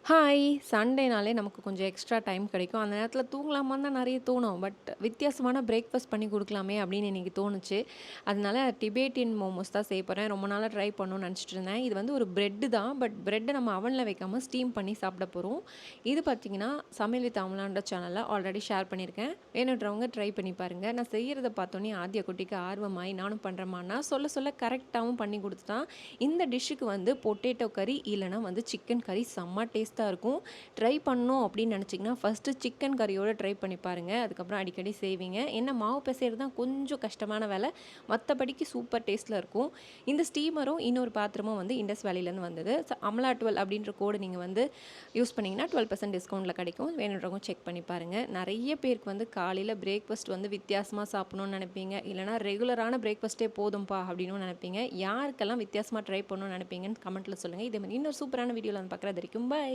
Hi! சண்டேனாலே நமக்கு கொஞ்சம் extra time கிடைக்கும். அந்த நேரத்தில தூங்கலாமான்னு தான் நெறைய தோணும். பட் வித்தியாசமான பிரேக்ஃபாஸ்ட் பண்ணி குடுக்கலாமே அப்படின்னு இன்னைக்கு தோணுச்சு. அதனால டிபேட்டியன் மோமோஸ் தான் செய்ய போறேன். ரொம்ப நாளா ட்ரை பண்ணணும்னு நெனச்சிட்டு இருந்தேன். இது வந்து ஒரு பிரெட் தான். பட் பிரெட்ட நம்ம அவன்ல வைக்காம ஸ்டீம் பண்ணி சாப்பிட போறோம். இது பார்த்தீங்கன்னா, சமையல் வித் அமலான்ற சேனல்ல ஆல்ரெடி ஷேர் பண்ணியிருக்கேன். வேணுன்றவங்க ட்ரை பண்ணி பாருங்க. நான் செய்யறத பார்த்தோனே ஆத்யா குட்டிக்கு ஆர்வமாயி நானும் பண்றேம்மான்னா, சொல்ல சொல்ல கரெக்ட்டாவும் பண்ணி குடுத்துட்டான். இந்த டிஷ்ஷுக்கு வந்து பொட்டேட்டோ கறி இல்லன்னா வந்து சிக்கன் கறி செம்ம டேஸ்ட்டா இருக்கும். ட்ரை பண்ணணும் அப்படின்னு நெனச்சிங்கன்னா, ஃபர்ஸ்ட்டு சிக்கன் கறியோட ட்ரை பண்ணி பாருங்க. அதுக்கப்புறம் அடிக்கடி செய்வீங்க. என்ன மாவு பெசைறது தான் கொஞ்சம் கஷ்டமான வேலை. மத்தபடிக்கு சூப்பர் டேஸ்ட்ல இருக்கும். இந்த ஸ்டீமரும் இன்னொரு பாத்திரமும் வந்து இண்டஸ் வேலிலேருந்து வந்தது. அமலா 12 அப்படின்ற கோடு நீங்க வந்து யூஸ் பண்ணீங்கன்னா 12% டிஸ்கவுண்ட்ல கிடைக்கும். வேணுன்றவங்க செக் பண்ணி பாருங்க. நெறைய பேருக்கு வந்து காலையில பிரேக்ஃபாஸ்ட் வந்து வித்தியாசமா சாப்பிடணும்னு நெனைப்பீங்க. இல்லன்னா ரெகுலரான பிரேக்ஃபாஸ்ட்டே போதும்பா அப்படின்னும் நெனைப்பீங்க. யாருக்கெல்லாம் வித்தியாசமா ட்ரை பண்ணணும்னு நெனைப்பீங்கன்னு கமெண்ட்ல சொல்லுங்க. இதே மாரி இன்னொரு சூப்பரான வீடியோல வந்து பார்க்குறது வரைக்கும் பாய்.